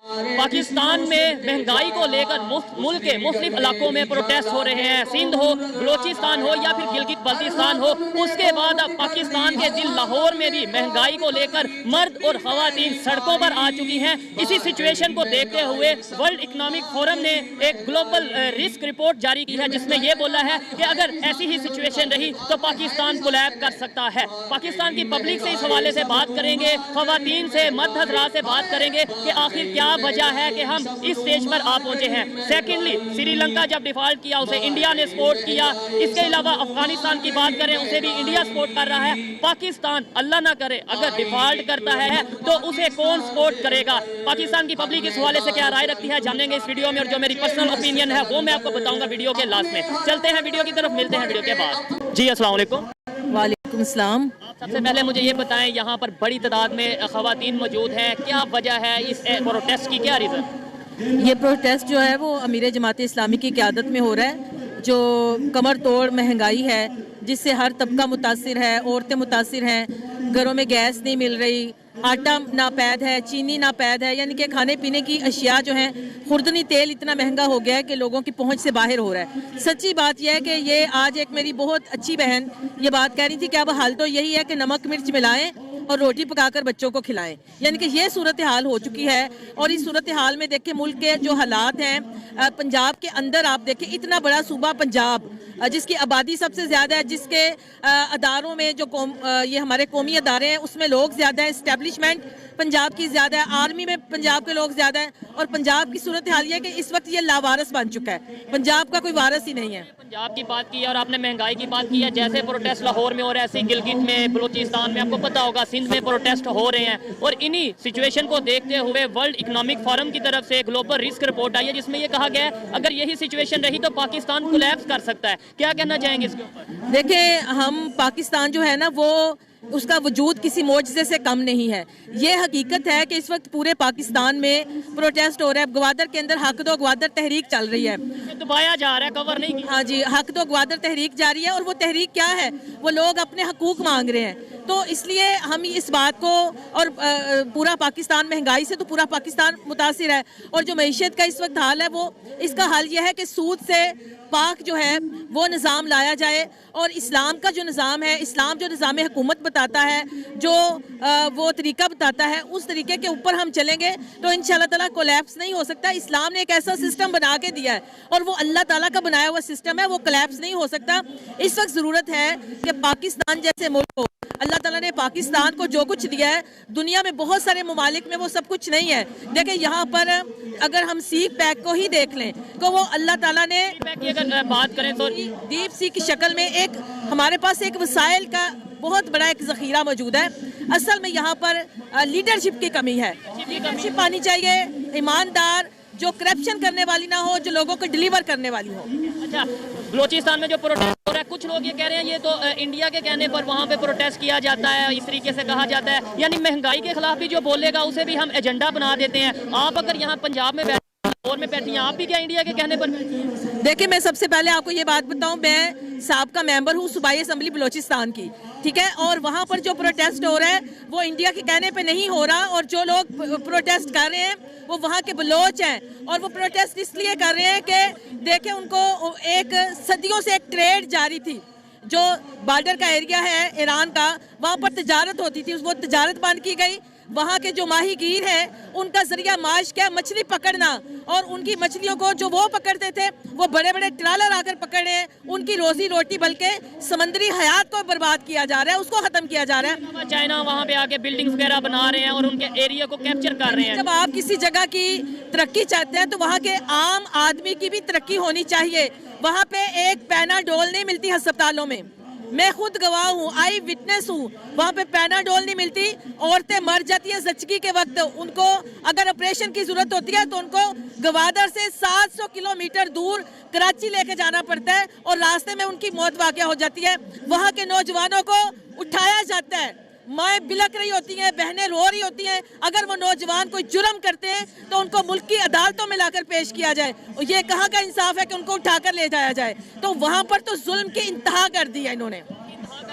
पाकिस्तान में महंगाई को लेकर मुल्क के मुख्तलिफ इलाकों में प्रोटेस्ट हो रहे हैं। सिंध हो, बलोचिस्तान हो या फिर गिलगित बल्तिस्तान हो। उसके बाद अब पाकिस्तान के दिल लाहौर में भी महंगाई को लेकर मर्द और खवातीन सड़कों पर आ चुकी हैं। इसी सिचुएशन को देखते हुए वर्ल्ड इकोनॉमिक फोरम ने एक ग्लोबल रिस्क रिपोर्ट जारी की है, जिसमें यह बोला है कि अगर ऐसी ही सिचुएशन रही तो पाकिस्तान कोलैप्स कर सकता है। पाकिस्तान की पब्लिक से इस हवाले से बात करेंगे, खवातीन से, मर्द हजरात से बात करेंगे कि आखिर क्या वजह है कि हम इस स्टेज पर आ पहुंचे हैं। सेकेंडली, श्रीलंका जब डिफॉल्ट किया उसे इंडिया ने सपोर्ट किया। इसके अलावा अफगानिस्तान की बात करें, उसे भी इंडिया सपोर्ट कर रहा है। पाकिस्तान अल्लाह ना करे अगर डिफॉल्ट करता है तो उसे कौन सपोर्ट करेगा? पाकिस्तान की पब्लिक इस हवाले से क्या राय रखती है जानेंगे इस वीडियो में, और जो मेरी पर्सनल ओपिनियन है वो मैं आपको बताऊंगा वीडियो के लास्ट में। चलते हैं वीडियो की तरफ, मिलते हैं वीडियो के बाद। जी अस्सलाम वालेकुम। वालेकुम अस्सलाम। सबसे पहले मुझे ये बताएं, यहाँ पर बड़ी तादाद में खवातीन मौजूद हैं, क्या वजह है इस प्रोटेस्ट की, क्या रीज़न? ये प्रोटेस्ट जो है वो अमीर जमात इस्लामी की क़यादत में हो रहा है। जो कमर तोड़ महंगाई है जिससे हर तबका मुतासिर है, औरतें मुतासिर हैं, घरों में गैस नहीं मिल रही, आटा नापैद है, चीनी नापैद है, यानी कि खाने पीने की अशिया जो हैं, खुर्दनी तेल इतना महंगा हो गया है कि लोगों की पहुंच से बाहर हो रहा है। सच्ची बात यह है कि ये आज एक मेरी बहुत अच्छी बहन ये बात कह रही थी कि अब हाल तो यही है कि नमक मिर्च मिलाएं और रोटी पकाकर बच्चों को खिलाएं, यानी कि ये सूरत हाल हो चुकी है। और इस सूरत हाल में देखिए मुल्क के जो हालात हैं, पंजाब के अंदर आप देखिए इतना बड़ा सूबा पंजाब जिसकी आबादी सबसे ज़्यादा है, जिसके अदारों में जो ये हमारे कौमी अदारे हैं उसमें लोग ज़्यादा है, इस्टेब्लिशमेंट पंजाब की ज़्यादा है, आर्मी में पंजाब के लोग ज़्यादा हैं, और पंजाब की सूरत हाल ये है कि इस वक्त ये लावारस बन चुका है, पंजाब का कोई वारस ही नहीं है। पंजाब की बात की और आपने महंगाई की बात की है, जैसे प्रोटेस्ट लाहौर में हो रहा है, ऐसे गिलगित में, बलोचिस्तान में, आपको पता होगा सिंध में प्रोटेस्ट हो रहे हैं। और इन्हीं सिचुएशन को देखते हुए वर्ल्ड इकोनॉमिक फोरम की तरफ से ग्लोबल रिस्क रिपोर्ट आई है, जिसमें यह कहा गया है अगर यही सिचुएशन रही तो पाकिस्तान कोलैप्स कर सकता है। क्या कहना चाहेंगे इसके ऊपर? देखिए, हम पाकिस्तान जो है ना वो उसका वजूद किसी मोजज़े से कम नहीं है। ये हकीकत है कि इस वक्त पूरे पाकिस्तान में प्रोटेस्ट हो रहा है। ग्वादर के अंदर हक दो ग्वादर तहरीक चल रही है, दबाया जा रहा है, कवर नहीं किया। हाँ जी, हक दो ग्वादर तहरीक जारी है। और वो तहरीक क्या है? वो लोग अपने हकूक मांग रहे हैं। तो इसलिए हम इस बात को, और पूरा पाकिस्तान महंगाई से तो पूरा पाकिस्तान मुतासिर है, और जो मईशत का इस वक्त हाल है वो इसका हाल ये है कि सूद से पाक जो है वो निज़ाम लाया जाए, और इस्लाम का जो निज़ाम है, इस्लाम जो निज़ाम हुकूमत बताता है, जो वो तरीका बताता है, उस तरीके के ऊपर हम चलेंगे तो इंशाअल्लाह ताला कोलैप्स नहीं हो सकता। इस्लाम ने एक ऐसा सिस्टम बना के दिया है और वो अल्लाह ताला का बनाया हुआ सिस्टम है, वो कोलैप्स नहीं हो सकता। इस वक्त ज़रूरत है कि पाकिस्तान जैसे मुल्क को, अल्लाह ताला ने पाकिस्तान को जो कुछ दिया है, दुनिया में बहुत सारे ममालिक में वो सब कुछ नहीं है। देखिए यहाँ पर अगर हम सीख पैक को ही देख लें तो वो अल्लाह ताला ने अगर बात करें तो डीप सी की शक्ल में एक हमारे पास एक वसाइल का बहुत बड़ा एक ज़ख़ीरा मौजूद है। असल में यहाँ पर लीडरशिप की कमी है। लीडरशिप आनी चाहिए, ईमानदार, जो करप्शन करने वाली ना हो, जो लोगों को डिलीवर करने वाली हो। अच्छा, बलोचिस्तान में जो प्रोटेस्ट हो रहा है, कुछ लोग ये कह रहे हैं ये तो इंडिया के कहने पर वहाँ पे प्रोटेस्ट किया जाता है, इस तरीके से कहा जाता है, यानी महंगाई के खिलाफ भी जो बोलेगा उसे भी हम एजेंडा बना देते हैं। आप अगर यहाँ पंजाब में और में बैठी हैं, आप भी क्या इंडिया के कहने पर? देखिए, मैं सबसे पहले आपको ये बात बताऊं, मैं साबका मेंबर हूँ सूबाई असम्बली बलोचिस्तान की, ठीक है, और वहाँ पर जो प्रोटेस्ट हो रहा है वो इंडिया के कहने पे नहीं हो रहा, और जो लोग प्रोटेस्ट कर रहे हैं वो वहाँ के बलोच हैं, और वो प्रोटेस्ट इसलिए कर रहे हैं कि देखें उनको एक सदियों से एक ट्रेड जारी थी, जो बॉर्डर का एरिया है ईरान का, वहाँ पर तजारत होती थी, वो तजारत बंद की गई। वहाँ के जो माहीगीर हैं उनका जरिया माश क्या, मछली पकड़ना, और उनकी मछलियों को जो वो पकड़ते थे वो बड़े बड़े ट्रालर आकर पकड़ रहे हैं, उनकी रोजी रोटी बल्कि समंदरी हयात को बर्बाद किया जा रहा है, उसको ख़त्म किया जा रहा है। चाइना वहाँ पे आके बिल्डिंग्स वगैरह बना रहे हैं और उनके एरिया को कैप्चर कर रहे हैं। जब आप किसी जगह की तरक्की चाहते हैं तो वहाँ के आम आदमी की भी तरक्की होनी चाहिए। वहाँ पे एक पैनाडोल नहीं मिलती अस्पतालों में, मैं खुद गवाह हूँ, आई विटनेस हूँ, वहाँ पे पैनाडोल नहीं मिलती, औरतें मर जाती है जच्ची के वक्त, उनको अगर ऑपरेशन की जरूरत होती है तो उनको गवादर से 700 किलोमीटर दूर कराची लेके जाना पड़ता है, और रास्ते में उनकी मौत वाक़या हो जाती है। वहाँ के नौजवानों को उठाया जाता है, माएँ बिलक रही होती हैं, बहनें रो रही होती हैं, अगर वो नौजवान कोई जुर्म करते हैं तो उनको मुल्क की अदालतों में लाकर पेश किया जाए। और ये कहाँ का इंसाफ है कि उनको उठाकर ले जाया जाए? तो वहाँ पर तो जुल्म की इंतहा कर दी है इन्होंने।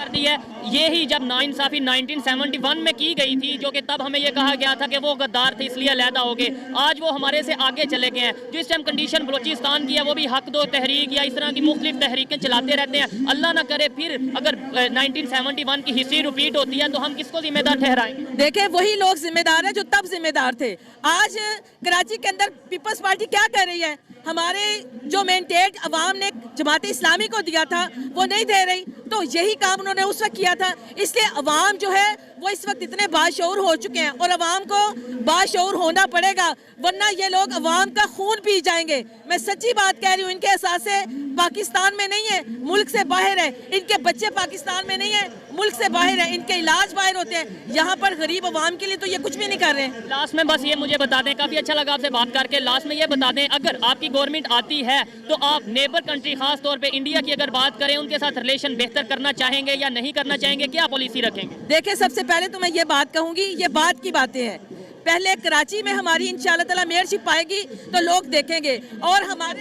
कर दी है। ये ही जब नाइंसाफी 1971 में की गई थी, जो कि तब हमें ये कहा गया था कि वो गद्दार थे इसलिए अलहदा हो गए, आज वो हमारे से आगे चले गए हैं। जो इस टाइम कंडीशन बलोचिस्तान की है वो भी हक दो तहरीक या इस तरह की मुख्तलिफ तहरीकें चलाते रहते हैं। अल्लाह ना करे फिर अगर 1971 की हिस्ट्री रिपीट होती है तो हम किसको जिम्मेदार ठहराएंगे? देखें, वही लोग जिम्मेदार हैं जो तब जिम्मेदार थे। आज कराची के अंदर पीपल्स पार्टी क्या कर रही है? हमारे जो मैंडेट अवाम ने जमात इस्लामी को दिया था वो नहीं दे रही, तो यही काम उन्होंने उस वक्त किया था। इसलिए अवाम जो है वो इस वक्त इतने बाशऊर हो चुके हैं और अवाम को बाशऊर होना पड़ेगा, वरना ये लोग अवाम का खून पी जाएंगे। मैं सच्ची बात कह रही हूँ, इनके एहसासे पाकिस्तान में नहीं है, मुल्क से बाहर है। इनके बच्चे पाकिस्तान में नहीं है, मुल्क से बाहर है। इनके इलाज बाहर होते हैं। यहाँ पर गरीब अवाम के लिए तो ये कुछ भी नहीं कर रहे हैं। लास्ट में बस ये मुझे बता दें, काफ़ी अच्छा लगा आपसे बात करके। लास्ट में ये बता दें, अगर आपकी गवर्नमेंट आती है तो आप नेबर कंट्री, खास तौर पे इंडिया की अगर बात करें, उनके साथ रिलेशन बेहतर करना चाहेंगे या नहीं करना चाहेंगे? क्या पॉलिसी रखेंगे? देखिए, सबसे पहले तो मैं ये बात कहूँगी, ये बात की बातें हैं। पहले कराची में हमारी इंशाल्लाह ताला मेयरशिप आएगी तो लोग देखेंगे। और हमारे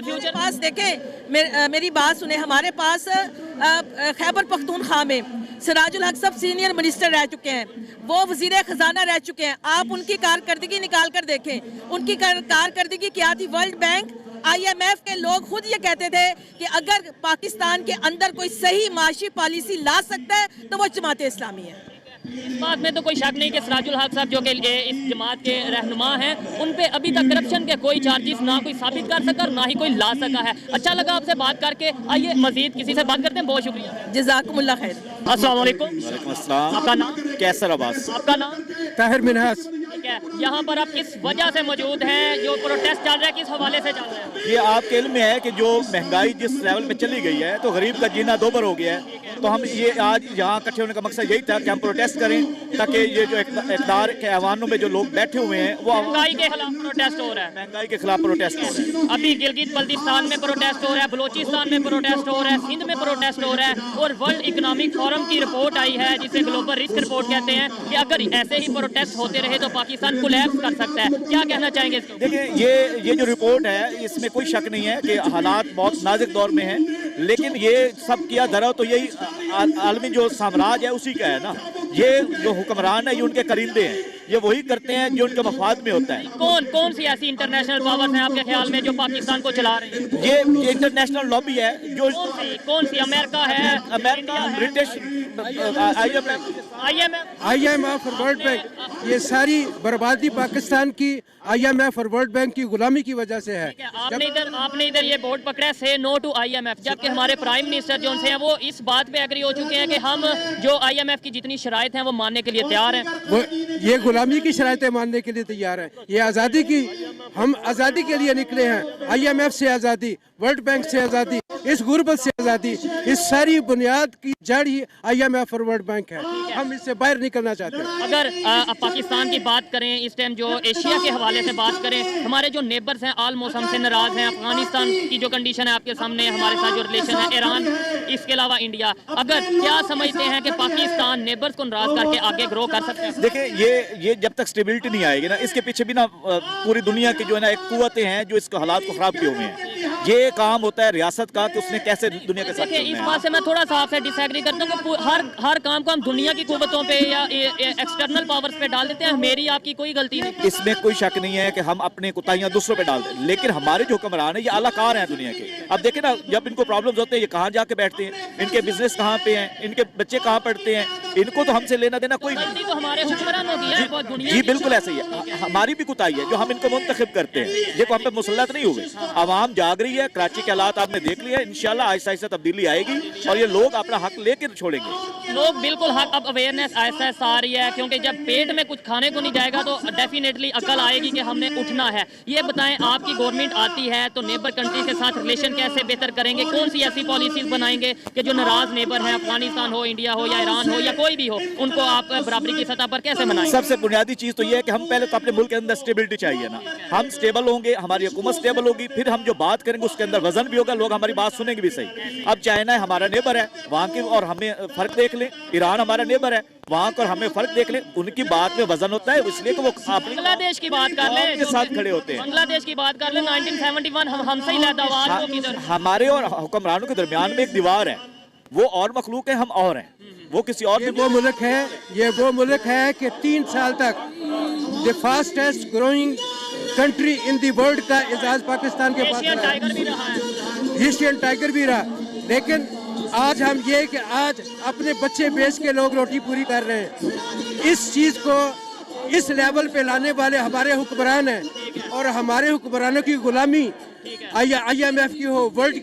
फ्यूचर पास देखें, मेरी बात सुने, हमारे पास खैबर पख्तूनख्वा में सिराजुल हक सब सीनियर मिनिस्टर रह चुके हैं, वो वजीर खजाना रह चुके हैं। आप उनकी कारकर्दगी निकाल कर देखें, उनकी कारकर्दगी क्या थी। वर्ल्ड बैंक, IMF के लोग खुद ये कहते थे कि अगर पाकिस्तान के अंदर कोई सही माशी पॉलिसी ला सकता है तो वो जमात इस्लामी है। इस बात में तो कोई शक नहीं कि सिराजुल हक साहब जो कि इस जमात के रहनुमा हैं, उन पे अभी तक करप्शन के कोई चार्जेस ना कोई साबित कर सका, ना ही कोई ला सका है। अच्छा लगा आपसे बात करके। आइए मजीद किसी से बात करते हैं। बहुत शुक्रिया। जज़ाकुमुल्लाह खैर। अस्सलाम वालेकुम। वालेकुम अस्सलाम। आपका नाम? कैसर अब्बास। आपका नाम? ताहिर मिनहास। ठीक है, यहाँ पर आप किस वजह से मौजूद हैं? जो प्रोटेस्ट चल रहा है किस हवाले से चल रहा है? ये आपके इल्म में है कि जो महंगाई जिस लेवल पे चली गई है तो गरीब का जीना दोबर हो गया है। तो हम ये आज यहाँ इकट्ठे होने का मकसद यही था कि हम प्रोटेस्ट करें, ताकि ये जो इक़्तिदार के ऐवानों में जो लोग बैठे हुए हैं वो महंगाई के खिलाफ प्रोटेस्ट हो रहा है। महंगाई के खिलाफ प्रोटेस्ट हो रहा है। अभी गिलगित बल्तिस्तान में प्रोटेस्ट हो रहा है, बलोचिस्तान में प्रोटेस्ट हो रहा है, सिंध में प्रोटेस्ट हो रहा है। और वर्ल्ड इकोनॉमिक फोरम की रिपोर्ट आई है, जिसे ग्लोबल रिस्क रिपोर्ट कहते हैं, कि अगर ऐसे ही प्रोटेस्ट होते रहे तो पाकिस्तान कोलैप्स कर सकता है। क्या कहना चाहेंगे इसको? देखिए, ये जो रिपोर्ट है इसमें कोई शक नहीं है कि हालात बहुत नाजुक दौर में हैं, लेकिन ये सब किया धरा तो यही आलमी जो साम्राज्य है उसी का है ना। ये जो हुक्मरान है ये उनके करिंदे हैं, ये वही करते हैं जो उनके मफाद में होता है। कौन सी ऐसी इंटरनेशनल पावर्स हैं आपके ख्याल में जो पाकिस्तान को चला रही है? ये इंटरनेशनल लॉबी है जो कौन सी? अमेरिका है, अमेरिका, ब्रिटिश, IMF और वर्ल्ड बैंक, ये सारी बर्बादी पाकिस्तान की IMF और वर्ल्ड बैंक की गुलामी की वजह से है। आपने इधर ये बोर्ड पकड़ा है, से नो टू IMF, जबकि हमारे प्राइम मिनिस्टर जो हैं वो इस बात पे एग्री हो चुके हैं कि हम जो IMF की जितनी शराइत हैं वो मानने के लिए तैयार हैं। वो ये गुलामी की शराइतें मानने के लिए तैयार है। ये आज़ादी की, हम आज़ादी के लिए निकले हैं। IMF से आज़ादी, वर्ल्ड बैंक से आज़ादी, इस गुर्बत से आज़ादी, इस सारी बुनियाद की जड़ ही IMF और वर्ल्ड बैंक है। हम इससे बाहर निकलना चाहते हैं। अगर पाकिस्तान की बात करें, इस टाइम जो एशिया के हवाले से बात करें, हमारे जो नेबर्स हैं ऑलमोस्ट हमसे नाराज हैं। अफगानिस्तान की जो कंडीशन है आपके सामने, हमारे साथ जो रिलेशन है, ईरान, इसके अलावा इंडिया, अगर क्या समझते हैं कि पाकिस्तान नेबर्स को नाराज करके आगे ग्रो कर सकते हैं? देखिए, ये जब तक स्टेबिलिटी नहीं आएगी ना, इसके पीछे भी ना पूरी दुनिया की जो है ना एक कुव्वतें हैं जो इसको हालात को खराब किए हुए हैं। ये काम होता है रियासत का कि उसने कैसे दुनिया के साथ। इस बात से मैं थोड़ा सा आपसे डिसएग्री करता हूँ कि हर काम को हम दुनिया की कुव्वतों पे या एक्सटर्नल पावर्स पे डाल देते हैं। मेरी आपकी कोई गलती नहीं। इसमें कोई शक नहीं है कि हम अपने कोताहियां दूसरों पे डाल दें, लेकिन हमारे जो हुक्मरान है ये आलाकार हैं दुनिया के। अब देखें ना, जब इनको प्रॉब्लम्स होते हैं ये कहाँ जाके बैठते हैं, इनके बिजनेस कहाँ पे हैं, इनके बच्चे कहाँ पढ़ते हैं, इनको तो हमसे लेना देना कोई नहीं। तो हमारे हुक्मरानों की है, दुनिया जी बिल्कुल ऐसे ही है। हमारी भी कोताही है जो हम इनको मुंतखब करते हैं। देखो, हम पे मुसल्लत नहीं हुए, आवाम जाग रही है। कराची के हालात आपने देख लिया, इंशाल्लाह आहिस्ता आहिस्ता तब्दीली आएगी और ये लोग अपना हक लेकर छोड़ेंगे। लोग बिल्कुल हक, अब अवेयरनेस आहिस्ता आहिस्ता आ रही है, क्योंकि जब पेट में कुछ खाने को नहीं जाएगा तो डेफिनेटली अकल आएगी कि हमने उठना है। ये बताएं, आपकी गवर्नमेंट आती है तो नेबर कंट्री के साथ रिलेशन कैसे बेहतर करेंगे? कौन सी ऐसी पॉलिसीज बनाएंगे कि जो नाराज नेबर हैं, अफगानिस्तान हो, इंडिया हो या ईरान हो या कोई भी हो, उनको आप बराबरी की सतह पर कैसे बनाएंगे? सबसे बुनियादी चीज तो ये है कि हम पहले तो अपने मुल्क के अंदर स्टेबिलिटी चाहिए ना। हम स्टेबल होंगे, हमारी हुकूमत स्टेबल होगी, फिर हम जो बात करेंगे उसके अंदर वजन भी होगा, लोग हमारी बात सुनेंगे भी सही। अब चाइना हमारा नेबर है, वहाँ की और हमें फर्क देख लें, ईरान हमारा नेबर है, वहाँ पर हमें फर्क देख लें, उनकी बात में वजन होता है, इसलिए कि वो बांग्लादेश की बात कर लें, के साथ खड़े होते हैं। बांग्लादेश की बात कर लें, 1971 हमसे ही लैदावार हो किधर। हमारे और हुक्मरानों के दरमियान में एक दीवार है, वो और मखलूक है, हम और हैं, वो किसी और ये वो मुल्क है कि 3 साल तक the fastest growing country in the world का एजाज पाकिस्तान के पास एशियन रहा। टाइगर भी रहा है। एशियन टाइगर भी रहा, लेकिन आज हम ये कि आज अपने बच्चे बेच के लोग रोटी पूरी कर रहे हैं। इस चीज़ को इस लेवल पे लाने वाले हमारे हुक्मरान हैं, और हमारे हुक्मरानों की गुलामी IMF की हो, वर्ल्ड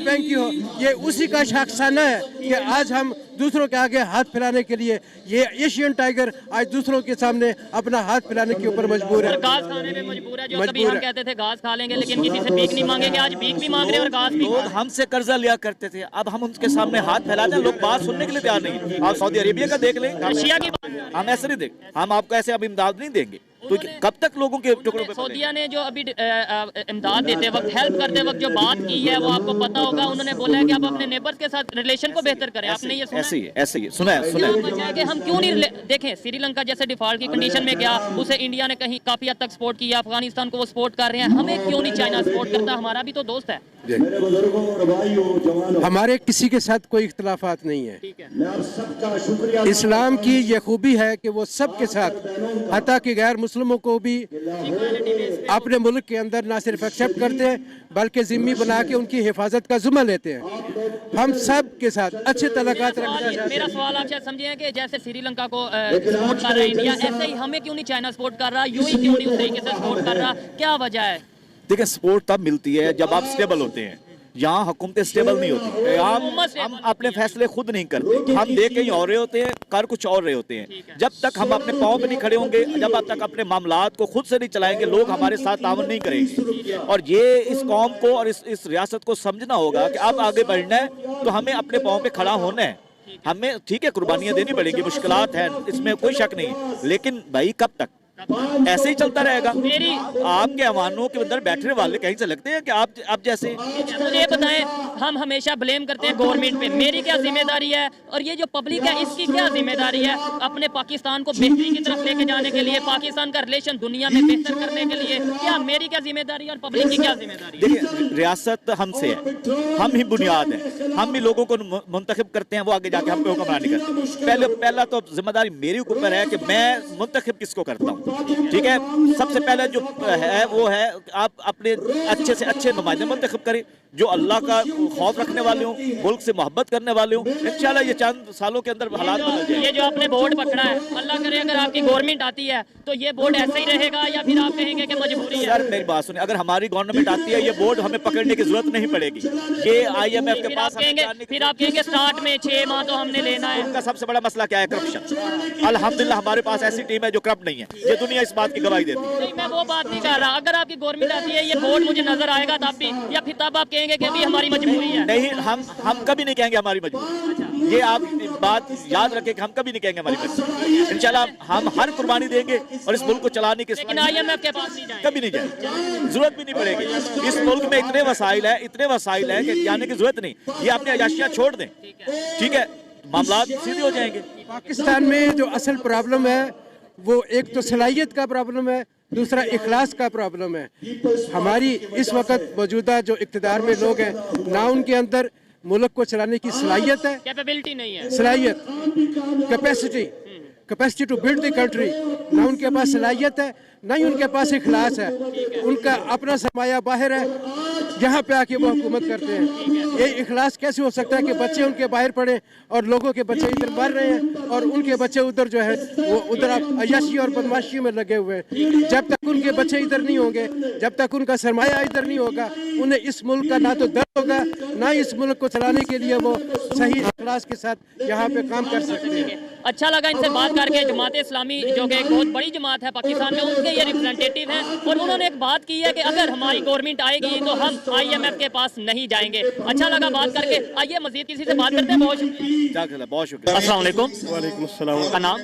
बैंक की हो, ये उसी का शाखसाना है कि आज हम दूसरों के आगे हाथ फैलाने के लिए ये एशियन टाइगर आज दूसरों के सामने अपना हाथ फैलाने के ऊपर मजबूर है। और घास खाने में मजबूर है। जो कभी हम कहते थे घास खा लेंगे लेकिन किसी से भीख नहीं मांगेंगे, आज भीख भी मांग रहे हैं और घास भी। लोग हमसे कर्जा लिया करते थे, अब हम उनके सामने हाथ फैलाते हैं, लोग बात सुनने के लिए तैयार नहीं है। आप सऊदी अरेबिया का देख लें, रशिया की बात हम ऐसे नहीं देख, हम आपको ऐसे अब इमदाद नहीं देंगे, तो कब तक लोगों के टुकड़ों पे सऊदीया ने जो अभी इमदाद देते वक्त, हेल्प करते वक्त जो बात की है वो आपको पता होगा। उन्होंने बोला है कि आप अपने नेबर्स के साथ रिलेशन को बेहतर करें। आपने ये सुना? ऐसे ही सुना है। कि हम क्यों नहीं देखें, श्रीलंका जैसे डिफॉल्ट की कंडीशन में गया, उसे इंडिया ने कहीं काफी हद तक सपोर्ट किया, अफगानिस्तान को वो सपोर्ट कर रहे हैं, हमें क्यों नहीं चाइना सपोर्ट करता? हमारा भी तो दोस्त है। हमारे किसी के साथ कोई इख्तलाफात नहीं है। इस्लाम की ये खूबी है कि वो सबके साथ, हत्ता कि गैर मुस्लिमों को भी अपने मुल्क के अंदर ना सिर्फ एक्सेप्ट करते हैं बल्कि जिम्मी बना के उनकी हिफाजत का जुम्मा लेते हैं। हम सब के साथ अच्छे तल्लुकात रखना चाहते हैं। मेरा सवाल आप शायद समझे कि जैसे श्रीलंका को सपोर्ट कर रहा है इंडिया, ऐसे ही हमें क्यों नहीं चाइना सपोर्ट कर रहा, यूं ही क्यों नहीं उस तरीके से सपोर्ट कर रहा, क्या वजह है? देखिए, सपोर्ट तब मिलती है जब आप स्टेबल होते हैं। यहाँ हुकूमतें स्टेबल नहीं होती, हम अपने फैसले खुद नहीं करते, हम देख कहीं और रहे होते हैं, कर कुछ और रहे होते हैं। जब तक हम अपने पाँव पे नहीं खड़े होंगे, जब तक अपने मामलात को खुद से नहीं चलाएंगे, लोग हमारे साथ तावन नहीं करेंगे। और ये इस कौम को और इस रियासत को समझना होगा कि अब आगे बढ़ना है तो हमें अपने पाँव पे खड़ा होना है। हमें ठीक है, कुर्बानियां देनी पड़ेगी, मुश्किलात हैं, इसमें कोई शक नहीं, लेकिन भाई कब तक ऐसे ही चलता रहेगा? आपके अवानों के अंदर बैठने वाले कहीं से लगते हैं कि आप जैसे। मुझे बताएं, हम हमेशा ब्लेम करते हैं गवर्नमेंट पे, मेरी क्या जिम्मेदारी है और ये जो पब्लिक है इसकी क्या जिम्मेदारी है अपने पाकिस्तान को बेहतरी की तरफ लेके जाने के लिए, पाकिस्तान का रिलेशन दुनिया में बेहतर करने के लिए? क्या मेरी क्या जिम्मेदारी है और पब्लिक की क्या जिम्मेदारी है? देखिए, रियासत हमसे है, हम ही बुनियाद है, हम ही लोगों को मुंतखब करते हैं, वो आगे जाके हम पे हुक्मरानी करते हैं। पहला तो जिम्मेदारी मेरी ऊपर है कि मैं मुंतखब किसको करता हूँ। ठीक है, सबसे पहले जो है वो है आप अपने अच्छे से अच्छे नुमाइंदे मुंतखब करें जो अल्लाह का खौफ रखने वाले हों, मुल्क से मोहब्बत करने वाले हों। इंशाल्लाह ये चंद सालों के अंदर हालात बदल जाएंगे। ये जो आपने बोर्ड पकड़ा है, अल्लाह करे अगर आपकी गवर्नमेंट आती है तो ये बोर्ड ऐसे ही रहेगा या फिर आप कहेंगे कि मजबूरी है? सर मेरी बात सुनिए, अगर हमारी गवर्नमेंट आती है ये बोर्ड हमें पकड़ने की जरूरत नहीं पड़ेगी। ये IMF के पास फिर आप कहेंगे स्टार्ट में 6 माह तो हमने लेना है। उनका सबसे बड़ा मसला क्या है? करप्शन। अल्हम्दुलिल्लाह हमारे पास ऐसी टीम है जो करप्ट नहीं है, ये दुनिया इस बात की गवाही देती है। नहीं, मैं वो बात नहीं कर रहा, अगर आपकी गवर्नमेंट आती है ये बोर्ड मुझे नजर आएगा तब भी, या फिर तब आप कहेंगे कि अभी हमारी मजबूरी है? नहीं, हम कभी नहीं कहेंगे हमारी मजबूरी। ये आप बात याद रखें कि हम कभी नहीं कहेंगे हमारी मजबूरी। इंशाल्लाह हम हर कुर्बानी देंगे और इस मुल्क को चलाने की, लेकिन IMF के पास नहीं जाएंगे, कभी नहीं जाएंगे, जरूरत भी नहीं पड़ेगी। इस मुल्क में इतने वसाइल है कि जाने की जरूरत नहीं। ये अपनी अयाशियां छोड़ दें, ठीक है, मामला सीधे हो जाएंगे। पाकिस्तान में जो असल प्रॉब्लम है वो एक तो सलाहियत का प्रॉब्लम है, दूसरा इखलास का प्रॉब्लम है। हमारी इस वक्त मौजूदा जो इक़्तिदार में लोग हैं, ना उनके अंदर मुल्क को चलाने की सलाहियत है, कैपेबिलिटी नहीं है, सलाहियत, capacity to build the country, ना उनके पास सलाहियत है, ना ही उनके पास इखलास है। उनका अपना सरमाया बाहर है, यहाँ पे आके वो हुकूमत करते हैं। ये इखलास कैसे हो सकता है कि बच्चे उनके बाहर पड़े और लोगों के बच्चे इधर मर रहे हैं और उनके बच्चे उधर जो है वो उधर अय्याशी और बदमाशी में लगे हुए हैं। जब तक उनके बच्चे इधर नहीं होंगे, जब तक उनका सरमाया इधर नहीं होगा, उन्हें इस मुल्क का ना तो दर्द होगा, ना इस मुल्क को चलाने के लिए वो सही इखलास के साथ यहाँ पे काम कर सकते हैं। अच्छा लगा इनसे बात करके। जमात इस्लामी जो कि एक बहुत बड़ी जमात है पाकिस्तान में, उनके ये रिप्रेजेंटेटिव हैं और उन्होंने एक बात की है कि अगर हमारी गवर्नमेंट आएगी तो हम IMF के पास नहीं जाएंगे। अच्छा लगा बात करके। आइए मजीद किसी से बात करते हैं। बहुत शुक्रिया। बहुत शुक्रिया। अस्सलाम वालेकुम। वालेकुम अस्सलाम। का नाम?